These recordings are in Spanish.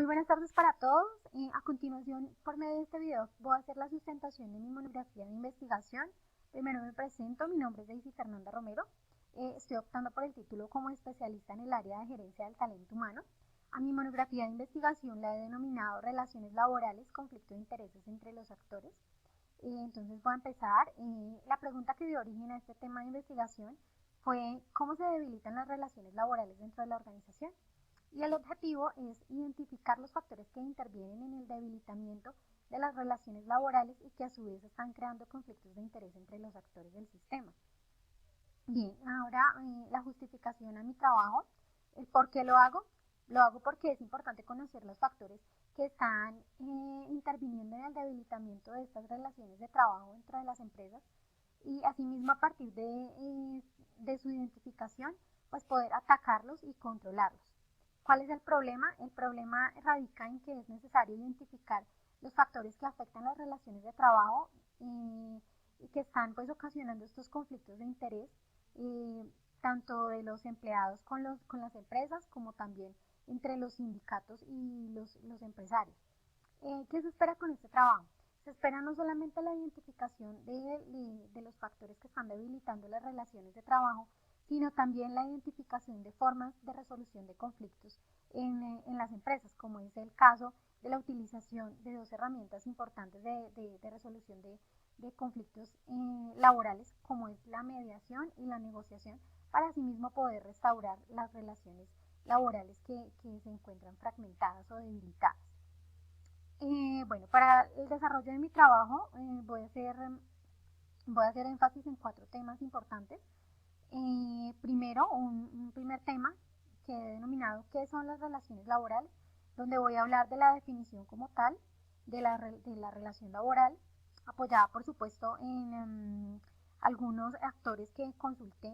Muy buenas tardes para todos. A continuación, por medio de este video, voy a hacer la sustentación de mi monografía de investigación. Primero me presento, mi nombre es Daisy Fernanda Romero. Estoy optando por el título como especialista en el área de gerencia del talento humano. A mi monografía de investigación la he denominado Relaciones laborales, conflicto de intereses entre los actores. Entonces voy a empezar. La pregunta que dio origen a este tema de investigación fue ¿cómo se debilitan las relaciones laborales dentro de la organización? Y el objetivo es identificar los factores que intervienen en el debilitamiento de las relaciones laborales y que a su vez están creando conflictos de interés entre los actores del sistema. Bien, ahora la justificación a mi trabajo, el por qué lo hago porque es importante conocer los factores que están interviniendo en el debilitamiento de estas relaciones de trabajo dentro de las empresas y asimismo a partir de su identificación, pues poder atacarlos y controlarlos. ¿Cuál es el problema? El problema radica en que es necesario identificar los factores que afectan las relaciones de trabajo y que están pues ocasionando estos conflictos de interés, tanto de los empleados con las empresas como también entre los sindicatos y los empresarios. ¿Qué se espera con este trabajo? Se espera no solamente la identificación de los factores que están debilitando las relaciones de trabajo, sino también la identificación de formas de resolución de conflictos en las empresas, como es el caso de la utilización de dos herramientas importantes de resolución de conflictos laborales, como es la mediación y la negociación, para asimismo poder restaurar las relaciones laborales que se encuentran fragmentadas o debilitadas. Bueno, para el desarrollo de mi trabajo voy a hacer énfasis en cuatro temas importantes. Primero, un primer tema que he denominado ¿qué son las relaciones laborales?, donde voy a hablar de la definición como tal de la relación laboral, apoyada por supuesto en algunos actores que consulté.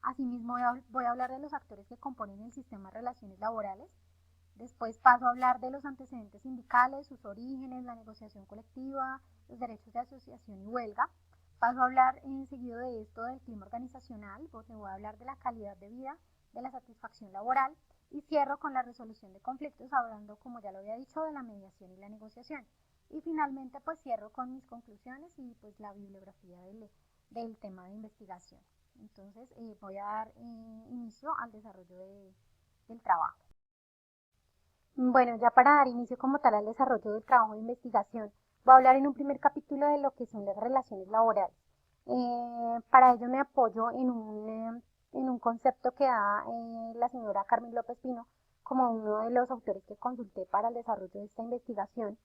Asimismo voy a hablar de los actores que componen el sistema de relaciones laborales. Después paso a hablar de los antecedentes sindicales, sus orígenes, la negociación colectiva, los derechos de asociación y huelga. Paso a hablar seguido de esto del clima organizacional, donde voy a hablar de la calidad de vida, de la satisfacción laboral y cierro con la resolución de conflictos, hablando, como ya lo había dicho, de la mediación y la negociación. Y finalmente pues cierro con mis conclusiones y pues la bibliografía del tema de investigación. Entonces voy a dar inicio al desarrollo del trabajo. Bueno, ya para dar inicio como tal al desarrollo del trabajo de investigación, voy a hablar en un primer capítulo de lo que son las relaciones laborales. Para ello me apoyo en un concepto que da la señora Carmen López Pino como uno de los autores que consulté para el desarrollo de esta investigación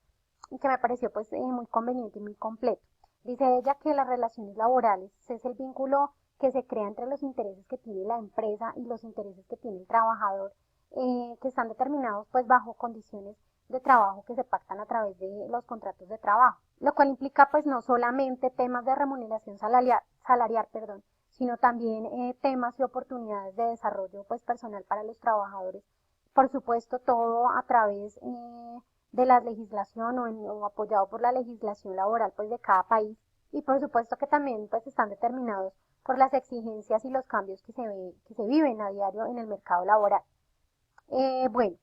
y que me pareció pues muy conveniente y muy completo. Dice ella que las relaciones laborales es el vínculo que se crea entre los intereses que tiene la empresa y los intereses que tiene el trabajador, que están determinados pues bajo condiciones de trabajo que se pactan a través de los contratos de trabajo, lo cual implica pues no solamente temas de remuneración salarial, sino también temas y oportunidades de desarrollo pues personal para los trabajadores. Por supuesto, todo a través de la legislación o apoyado por la legislación laboral pues de cada país, y por supuesto que también pues están determinados por las exigencias y los cambios que se viven a diario en el mercado laboral. Bueno,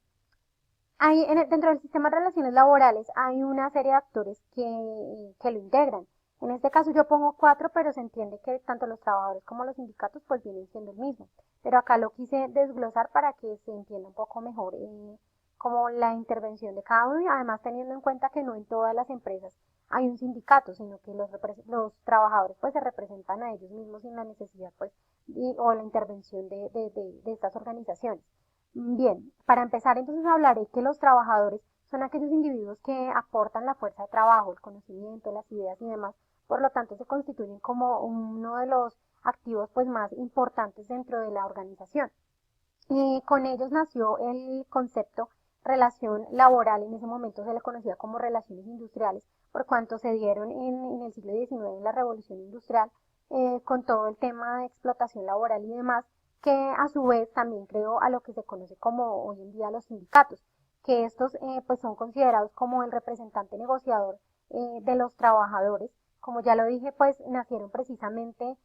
dentro del sistema de relaciones laborales hay una serie de actores que lo integran. En este caso yo pongo cuatro, pero se entiende que tanto los trabajadores como los sindicatos pues vienen siendo el mismo. Pero acá lo quise desglosar para que se entienda un poco mejor como la intervención de cada uno, y además teniendo en cuenta que no en todas las empresas hay un sindicato, sino que los trabajadores pues se representan a ellos mismos sin la necesidad pues o la intervención de estas organizaciones. Bien, para empezar entonces hablaré que los trabajadores son aquellos individuos que aportan la fuerza de trabajo, el conocimiento, las ideas y demás, por lo tanto se constituyen como uno de los activos pues más importantes dentro de la organización. Y con ellos nació el concepto relación laboral, en ese momento se le conocía como relaciones industriales, por cuanto se dieron en el siglo XIX, en la revolución industrial, con todo el tema de explotación laboral y demás, que a su vez también creó a lo que se conoce como hoy en día los sindicatos, que estos pues son considerados como el representante negociador de los trabajadores. Como ya lo dije, pues nacieron precisamente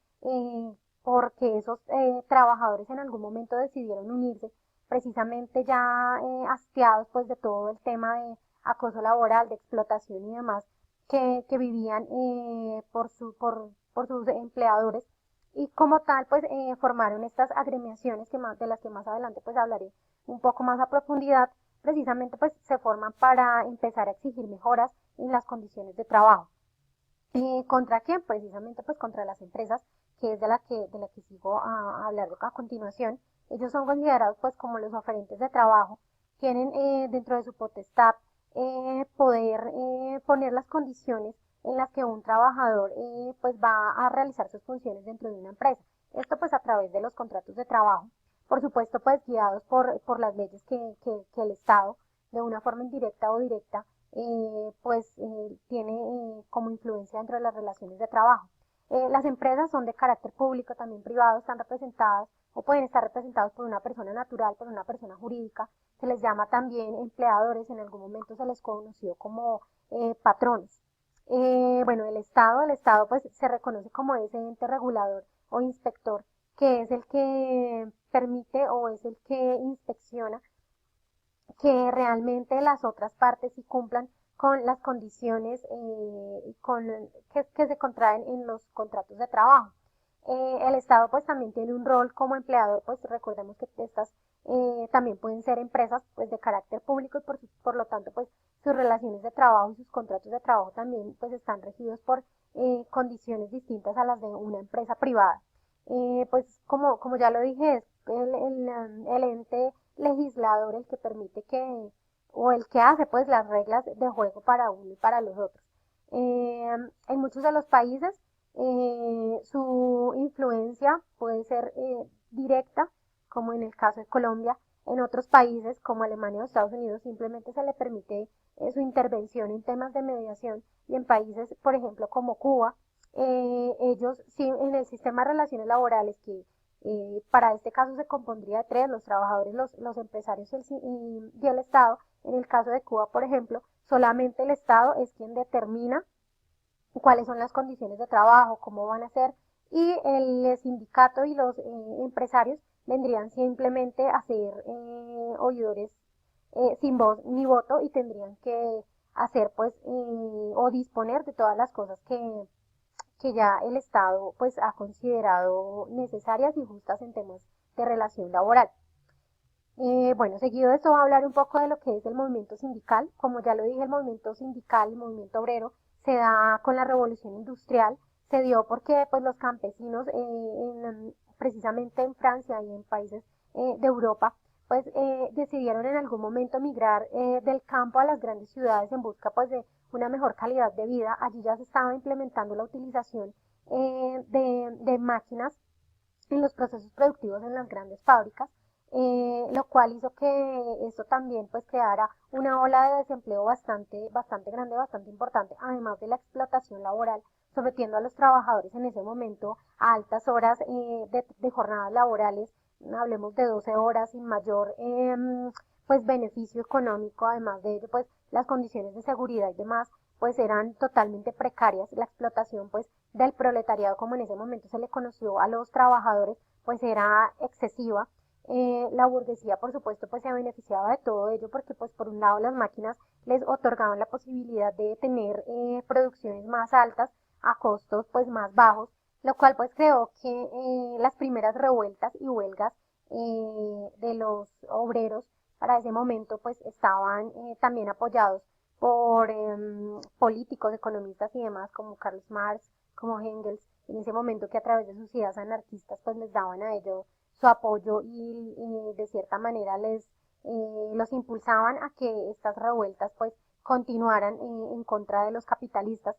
porque esos trabajadores en algún momento decidieron unirse precisamente ya hastiados pues de todo el tema de acoso laboral, de explotación y demás que vivían por sus empleadores y como tal pues formaron estas agremiaciones de las que más adelante pues hablaré un poco más a profundidad, precisamente pues se forman para empezar a exigir mejoras en las condiciones de trabajo. ¿Contra quién? Precisamente pues contra las empresas, que es de la que sigo a hablar a continuación. Ellos son considerados pues como los oferentes de trabajo, tienen dentro de su potestad poder poner las condiciones en las que un trabajador pues va a realizar sus funciones dentro de una empresa. Esto pues a través de los contratos de trabajo, por supuesto pues guiados por las leyes que el Estado, de una forma indirecta o directa, tiene como influencia dentro de las relaciones de trabajo. Las empresas son de carácter público, también privado, están representadas o pueden estar representados por una persona natural, por una persona jurídica, se les llama también empleadores, en algún momento se les conoció como patrones. Bueno, el Estado pues se reconoce como ese ente regulador o inspector que es el que permite o es el que inspecciona que realmente las otras partes sí cumplan con las condiciones que se contraen en los contratos de trabajo. El Estado pues también tiene un rol como empleador, pues recordemos que estas también pueden ser empresas pues de carácter público y por lo tanto pues sus relaciones de trabajo y sus contratos de trabajo también pues están regidos por condiciones distintas a las de una empresa privada. Pues como ya lo dije, es el ente legislador el que permite o el que hace pues las reglas de juego para uno y para los otros. En muchos de los países su influencia puede ser directa, como en el caso de Colombia. En otros países, como Alemania o Estados Unidos, simplemente se le permite su intervención en temas de mediación y en países, por ejemplo, como Cuba, ellos sí, en el sistema de relaciones laborales que para este caso se compondría de tres, los trabajadores, los empresarios y el Estado. En el caso de Cuba, por ejemplo, solamente el Estado es quien determina cuáles son las condiciones de trabajo, cómo van a ser, y el sindicato y los empresarios vendrían simplemente a ser oidores sin voz ni voto y tendrían que hacer pues o disponer de todas las cosas que ya el Estado pues ha considerado necesarias y justas en temas de relación laboral. Bueno, seguido de esto voy a hablar un poco de lo que es el movimiento sindical. Como ya lo dije, el movimiento sindical, el movimiento obrero, se da con la revolución industrial. Se dio porque pues los campesinos, precisamente en Francia y en países de Europa, pues decidieron en algún momento migrar del campo a las grandes ciudades en busca pues de una mejor calidad de vida. Allí ya se estaba implementando la utilización de máquinas en los procesos productivos en las grandes fábricas, lo cual hizo que esto también pues creara una ola de desempleo bastante grande, bastante importante, además de la explotación laboral, sometiendo a los trabajadores en ese momento a altas horas de jornadas laborales, hablemos de 12 horas sin mayor pues beneficio económico, además de ello pues las condiciones de seguridad y demás pues eran totalmente precarias, la explotación pues del proletariado, como en ese momento se le conoció a los trabajadores, pues era excesiva. La burguesía, por supuesto, pues se beneficiaba de todo ello porque, pues, por un lado, las máquinas les otorgaban la posibilidad de tener producciones más altas a costos, pues, más bajos, lo cual, pues, creó que las primeras revueltas y huelgas de los obreros para ese momento, pues, estaban también apoyados por políticos, economistas y demás, como Karl Marx, como Engels, en ese momento que a través de sus ideas anarquistas pues les daban a ellos su apoyo y de cierta manera los impulsaban a que estas revueltas pues continuaran en contra de los capitalistas.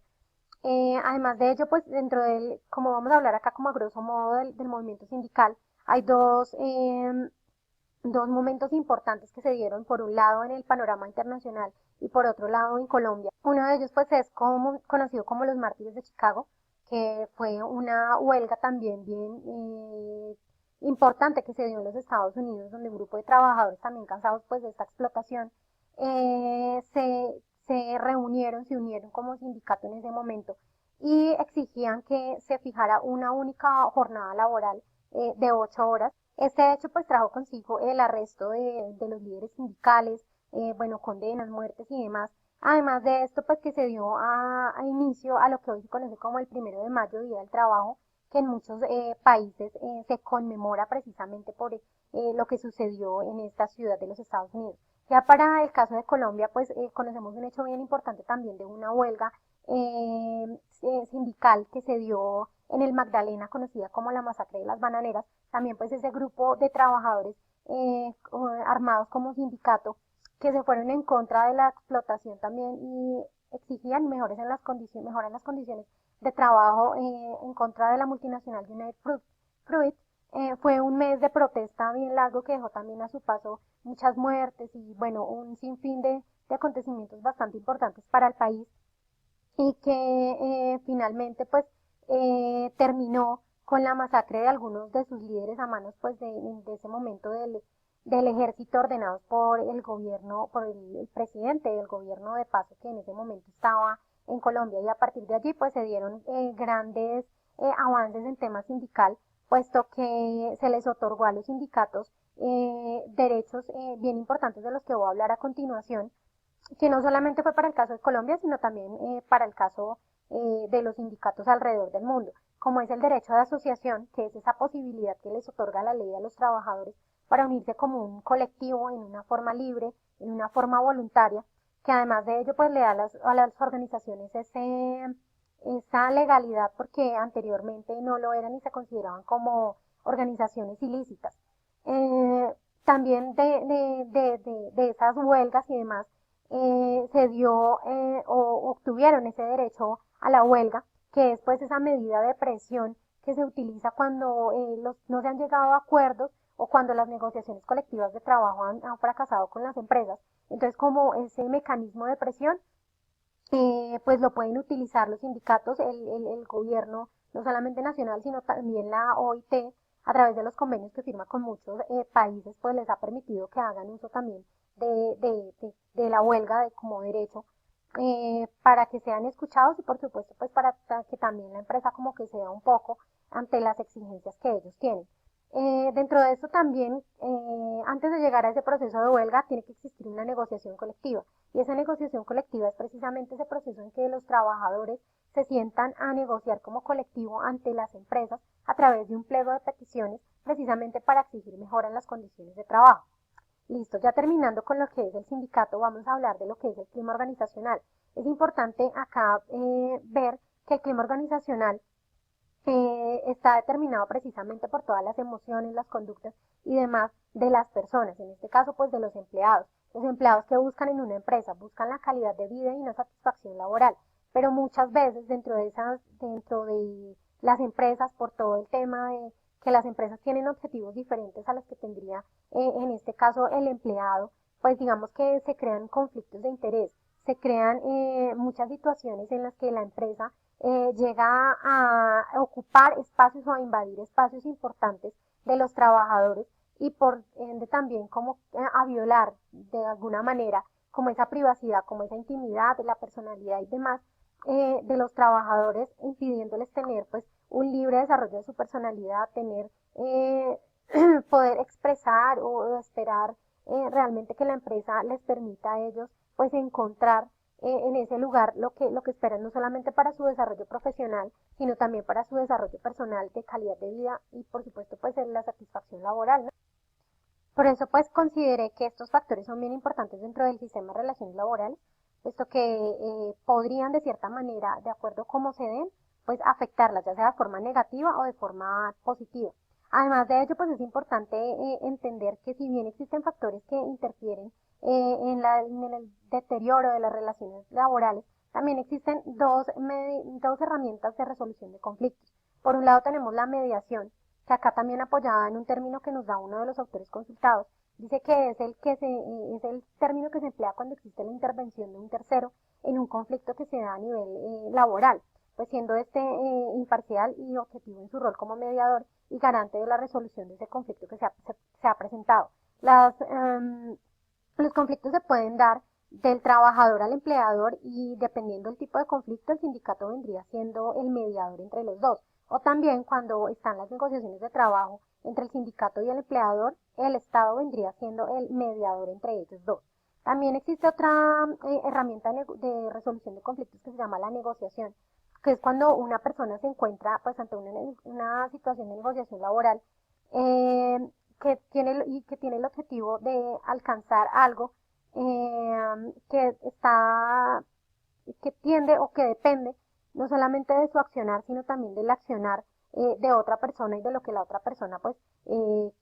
Además de ello, pues dentro del, como vamos a hablar acá como a grosso modo del movimiento sindical, hay dos momentos importantes que se dieron, por un lado en el panorama internacional y por otro lado en Colombia. Uno de ellos pues es conocido como los mártires de Chicago, que fue una huelga también bien importante que se dio en los Estados Unidos, donde un grupo de trabajadores también cansados pues de esta explotación se reunieron, se unieron como sindicato en ese momento y exigían que se fijara una única jornada laboral de 8 horas Este hecho pues trajo consigo el arresto de los líderes sindicales, bueno, condenas, muertes y demás. Además de esto, pues que se dio a inicio a lo que hoy se conoce como el 1 de mayo, Día del Trabajo, que en muchos países se conmemora precisamente por lo que sucedió en esta ciudad de los Estados Unidos. Ya para el caso de Colombia, pues conocemos un hecho bien importante también de una huelga sindical que se dio en el Magdalena, conocida como la masacre de las bananeras. También pues ese grupo de trabajadores armados como sindicato que se fueron en contra de la explotación también y exigían mejorar las condiciones de trabajo en contra de la multinacional United Fruit. Fue un mes de protesta bien largo que dejó también a su paso muchas muertes y bueno, un sinfín de acontecimientos bastante importantes para el país y que finalmente pues terminó con la masacre de algunos de sus líderes a manos pues de ese momento del ejército ordenados por el gobierno, por el presidente del gobierno de Paso que en ese momento estaba en Colombia y a partir de allí pues se dieron grandes avances en tema sindical puesto que se les otorgó a los sindicatos derechos bien importantes de los que voy a hablar a continuación que no solamente fue para el caso de Colombia, sino también para el caso de los sindicatos alrededor del mundo, como es el derecho de asociación, que es esa posibilidad que les otorga la ley a los trabajadores para unirse como un colectivo en una forma libre, en una forma voluntaria, que además de ello pues le da a las organizaciones esa legalidad porque anteriormente no lo eran y se consideraban como organizaciones ilícitas. También de esas huelgas y demás se dio o obtuvieron ese derecho a la huelga, que es pues esa medida de presión que se utiliza cuando no se han llegado a acuerdos o cuando las negociaciones colectivas de trabajo han fracasado con las empresas. Entonces, como ese mecanismo de presión, pues lo pueden utilizar los sindicatos, el gobierno, no solamente nacional, sino también la OIT, a través de los convenios que firma con muchos países, pues les ha permitido que hagan uso también de la huelga como derecho para que sean escuchados y por supuesto pues para que también la empresa como que sea un poco ante las exigencias que ellos tienen. Dentro de eso también, antes de llegar a ese proceso de huelga, tiene que existir una negociación colectiva. Y esa negociación colectiva es precisamente ese proceso en que los trabajadores se sientan a negociar como colectivo ante las empresas a través de un pliego de peticiones, precisamente para exigir mejora en las condiciones de trabajo. Listo, ya terminando con lo que es el sindicato, vamos a hablar de lo que es el clima organizacional. Es importante acá ver que el clima organizacional está determinado precisamente por todas las emociones, las conductas y demás de las personas, en este caso pues de los empleados. Los empleados que buscan en una empresa, buscan la calidad de vida y una satisfacción laboral, pero muchas veces dentro de las empresas, por todo el tema de que las empresas tienen objetivos diferentes a los que tendría en este caso el empleado, pues digamos que se crean conflictos de interés, se crean muchas situaciones en las que la empresa llega a ocupar espacios o a invadir espacios importantes de los trabajadores y por ende también como a violar de alguna manera como esa privacidad, como esa intimidad, la personalidad y demás de los trabajadores, impidiéndoles tener pues un libre desarrollo de su personalidad, tener poder expresar o esperar realmente que la empresa les permita a ellos pues encontrar en ese lugar lo que esperan no solamente para su desarrollo profesional, sino también para su desarrollo personal de calidad de vida y por supuesto pues en la satisfacción laboral, ¿no? Por eso pues consideré que estos factores son bien importantes dentro del sistema de relaciones laborales, puesto que podrían de cierta manera, de acuerdo a cómo se den, pues afectarlas, ya sea de forma negativa o de forma positiva. Además de ello, pues es importante entender que si bien existen factores que interfieren en el deterioro de las relaciones laborales, también existen dos herramientas de resolución de conflictos. Por un lado tenemos la mediación, que acá también apoyada en un término que nos da uno de los autores consultados, dice que es el término que se emplea cuando existe la intervención de un tercero en un conflicto que se da a nivel laboral, pues siendo este imparcial y objetivo en su rol como mediador y garante de la resolución de ese conflicto que se ha presentado. Los conflictos se pueden dar del trabajador al empleador y dependiendo del tipo de conflicto, el sindicato vendría siendo el mediador entre los dos. O también cuando están las negociaciones de trabajo entre el sindicato y el empleador, el Estado vendría siendo el mediador entre ellos dos. También existe otra herramienta de resolución de conflictos que se llama la negociación, que es cuando una persona se encuentra pues ante una situación de negociación laboral eh, que tiene el objetivo de alcanzar algo que está, que tiende o que depende no solamente de su accionar, sino también del accionar de otra persona y de lo que la otra persona pues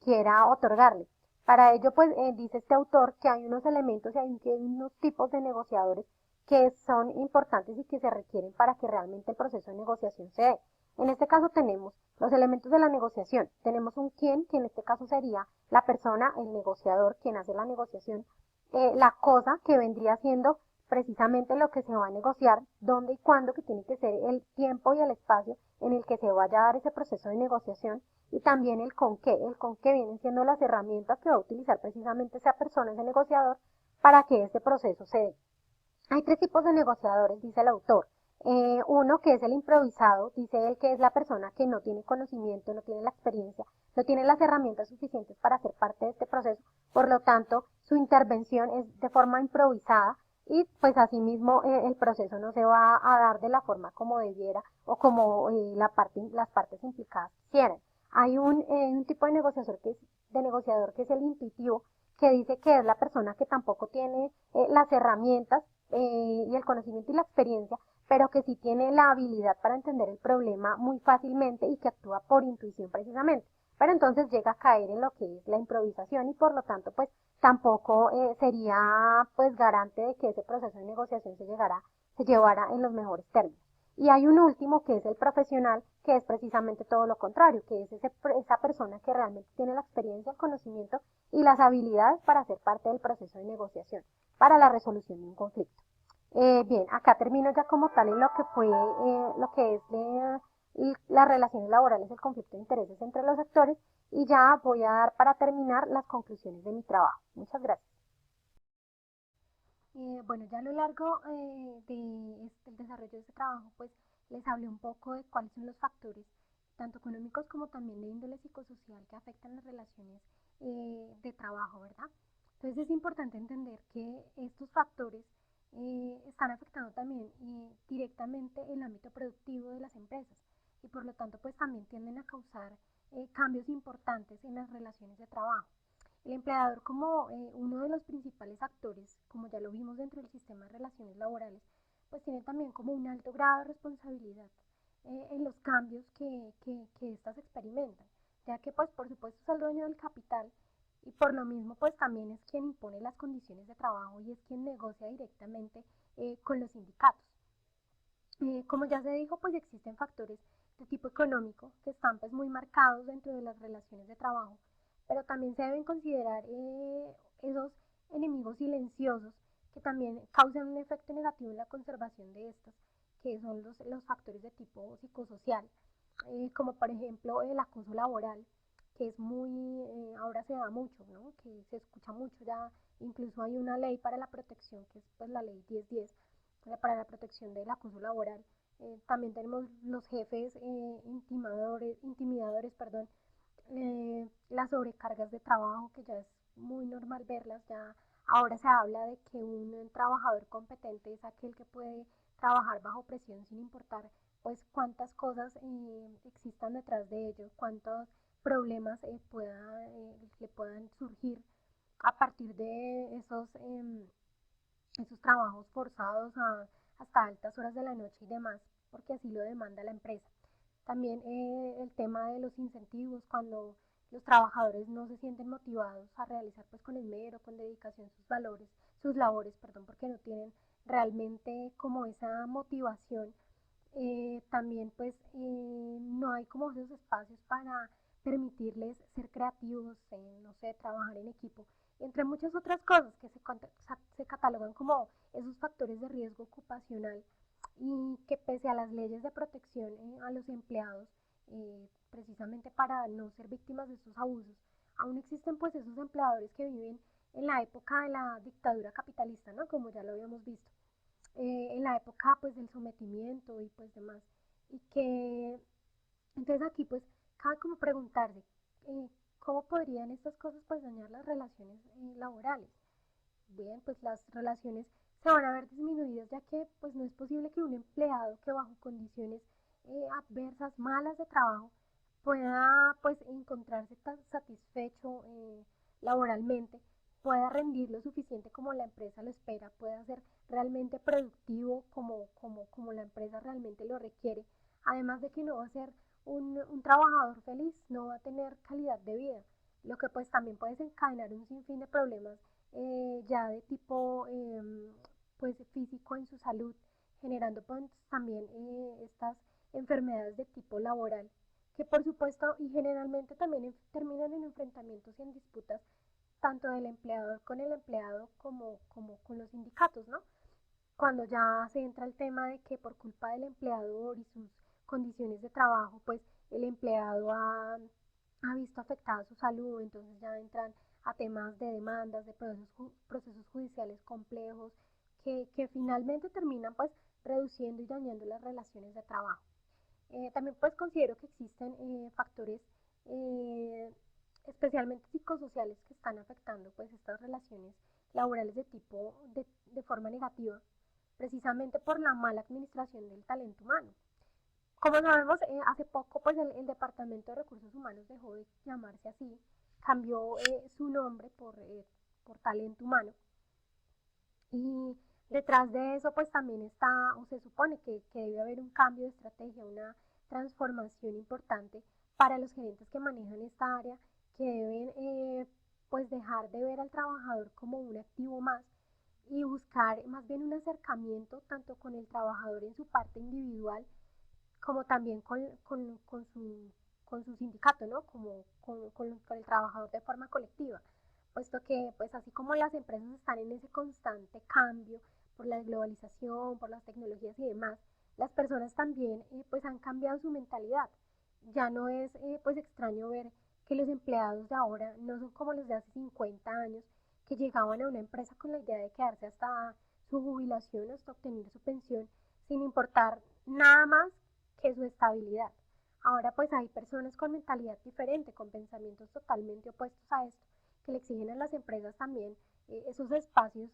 quiera otorgarle. Para ello, pues, dice este autor que hay unos elementos y que hay unos tipos de negociadores que son importantes y que se requieren para que realmente el proceso de negociación se dé. En este caso tenemos los elementos de la negociación. Tenemos un quién, que en este caso sería la persona, el negociador, quien hace la negociación, la cosa que vendría siendo precisamente lo que se va a negociar, dónde y cuándo, que tiene que ser el tiempo y el espacio en el que se vaya a dar ese proceso de negociación, y también el con qué vienen siendo las herramientas que va a utilizar precisamente esa persona, ese negociador, para que este proceso se dé. Hay tres tipos de negociadores, dice el autor. Uno que es el improvisado, dice él que es la persona que no tiene conocimiento, no tiene la experiencia, no tiene las herramientas suficientes para ser parte de este proceso, por lo tanto su intervención es de forma improvisada y pues asimismo el proceso no se va a dar de la forma como debiera o como las partes implicadas quieran. Hay un tipo de negociador que es el intuitivo, que dice que es la persona que tampoco tiene las herramientas y el conocimiento y la experiencia, pero que sí tiene la habilidad para entender el problema muy fácilmente y que actúa por intuición precisamente. Pero entonces llega a caer en lo que es la improvisación y por lo tanto pues tampoco sería pues garante de que ese proceso de negociación se llevara en los mejores términos. Y hay un último que es el profesional, que es precisamente todo lo contrario, que es esa persona que realmente tiene la experiencia, el conocimiento y las habilidades para ser parte del proceso de negociación, para la resolución de un conflicto. Bien, acá termino ya como tal en lo que fue lo que es las relaciones laborales, el conflicto de intereses entre los actores, y ya voy a dar para terminar las conclusiones de mi trabajo. Muchas gracias. Bueno, ya a lo largo del desarrollo de este trabajo, pues les hablé un poco de cuáles son los factores, tanto económicos como también de índole psicosocial, que afectan las relaciones de trabajo, ¿verdad? Entonces es importante entender que estos factores están afectando también directamente el ámbito productivo de las empresas y por lo tanto pues también tienden a causar cambios importantes en las relaciones de trabajo. El empleador como uno de los principales actores, como ya lo vimos dentro del sistema de relaciones laborales, pues tiene también como un alto grado de responsabilidad en los cambios que éstas experimentan, ya que pues por supuesto es el dueño del capital y por lo mismo pues también es quien impone las condiciones de trabajo y es quien negocia directamente con los sindicatos. Como ya se dijo, pues existen factores de tipo económico que están pues muy marcados dentro de las relaciones de trabajo, pero también se deben considerar esos enemigos silenciosos que también causan un efecto negativo en la conservación de estas, que son los factores de tipo psicosocial, como por ejemplo el acoso laboral, que es ahora se da mucho, ¿no? Que se escucha mucho ya, incluso hay una ley para la protección, que es pues la ley 1010, para la protección del acoso laboral. También tenemos los jefes intimidadores, perdón, las sobrecargas de trabajo, que ya es muy normal verlas, ya ahora se habla de que un trabajador competente es aquel que puede trabajar bajo presión sin importar pues cuántas cosas existan detrás de ello, cuántos problemas le puedan surgir a partir de esos trabajos forzados hasta altas horas de la noche y demás, porque así lo demanda la empresa. También el tema de los incentivos, cuando los trabajadores no se sienten motivados a realizar pues con esmero, con dedicación sus labores, perdón, porque no tienen realmente como esa motivación. También pues no hay como esos espacios para permitirles ser creativos, no sé, trabajar en equipo, entre muchas otras cosas que se catalogan como esos factores de riesgo ocupacional y que pese a las leyes de protección a los empleados, precisamente para no ser víctimas de estos abusos, aún existen pues esos empleadores que viven en la época de la dictadura capitalista, ¿no? Como ya lo habíamos visto, en la época pues del sometimiento y pues demás, y que Entonces aquí pues cabe como preguntarse eh, cómo podrían estas cosas pues dañar las relaciones laborales. Bien, pues las relaciones se van a ver disminuidas ya que pues no es posible que un empleado que bajo condiciones adversas, malas de trabajo, pueda pues encontrarse tan satisfecho laboralmente, pueda rendir lo suficiente como la empresa lo espera, pueda ser realmente productivo como la empresa realmente lo requiere, además de que no va a ser un trabajador feliz, no va a tener calidad de vida, lo que pues también puede desencadenar un sinfín de problemas ya de tipo pues físico en su salud, generando pues también estas enfermedades de tipo laboral, que por supuesto y generalmente también terminan en enfrentamientos y en disputas tanto del empleador con el empleado como con los sindicatos, ¿no? Cuando ya se entra el tema de que por culpa del empleador y sus condiciones de trabajo, pues el empleado ha visto afectada su salud, entonces ya entran a temas de demandas, de procesos judiciales complejos, que finalmente terminan pues reduciendo y dañando las relaciones de trabajo. También pues considero que existen factores eh, especialmente psicosociales que están afectando pues estas relaciones laborales de forma negativa, precisamente por la mala administración del talento humano. Como sabemos, hace poco pues el Departamento de Recursos Humanos dejó de llamarse así, cambió su nombre por talento humano y detrás de eso pues también está, o se supone que debe haber un cambio de estrategia, una transformación importante para los gerentes que manejan esta área, que deben pues dejar de ver al trabajador como un activo más y buscar más bien un acercamiento tanto con el trabajador en su parte individual como también con su sindicato, ¿no? Como con el trabajador de forma colectiva, puesto que pues así como las empresas están en ese constante cambio por la globalización, por las tecnologías y demás, las personas también pues han cambiado su mentalidad. Ya no es pues extraño ver que los empleados de ahora no son como los de hace 50 años que llegaban a una empresa con la idea de quedarse hasta su jubilación, hasta obtener su pensión, sin importar nada más que su estabilidad. Ahora pues hay personas con mentalidad diferente, con pensamientos totalmente opuestos a esto, que le exigen a las empresas también esos espacios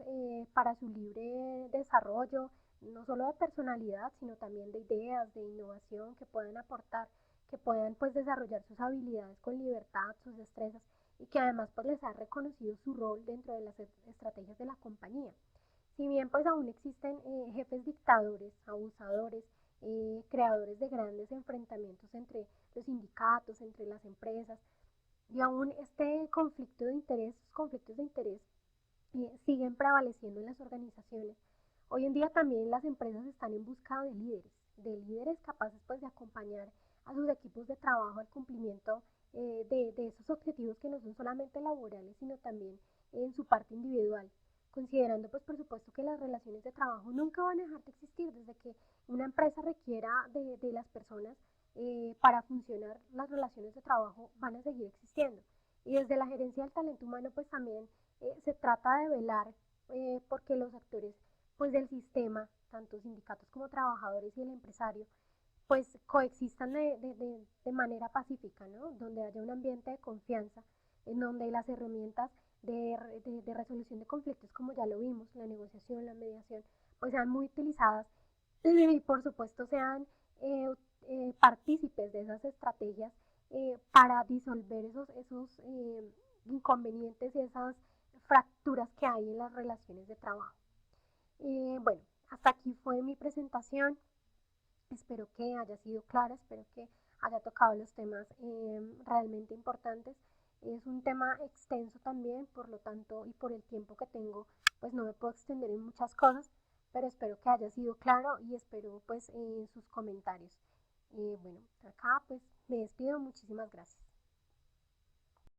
para su libre desarrollo, no solo de personalidad, sino también de ideas, de innovación que puedan aportar, que puedan pues desarrollar sus habilidades con libertad, sus destrezas y que además pues les ha reconocido su rol dentro de las estrategias de la compañía. Si bien pues aún existen jefes dictadores, abusadores, creadores de grandes enfrentamientos entre los sindicatos, entre las empresas, y aún este conflicto de interés, conflictos de interés siguen prevaleciendo en las organizaciones. Hoy en día también las empresas están en busca de líderes capaces pues de acompañar a sus equipos de trabajo al cumplimiento de esos objetivos que no son solamente laborales, sino también en su parte individual, considerando pues por supuesto que las relaciones de trabajo nunca van a dejar de existir desde que una empresa requiera de las personas para funcionar, las relaciones de trabajo van a seguir existiendo. Y desde la gerencia del talento humano pues también se trata de velar porque los actores pues del sistema, tanto sindicatos como trabajadores y el empresario, pues coexistan de manera pacífica, ¿no? Donde haya un ambiente de confianza, en donde las herramientas de resolución de conflictos, como ya lo vimos, la negociación, la mediación, pues sean muy utilizadas y por supuesto sean eh, partícipes de esas estrategias para disolver esos inconvenientes y esas fracturas que hay en las relaciones de trabajo. Bueno, hasta aquí fue mi presentación. Espero que haya sido clara, espero que haya tocado los temas realmente importantes. Es un tema extenso también, por lo tanto, y por el tiempo que tengo, pues no me puedo extender en muchas cosas, pero espero que haya sido claro y espero pues sus comentarios. Bueno, acá pues me despido, muchísimas gracias.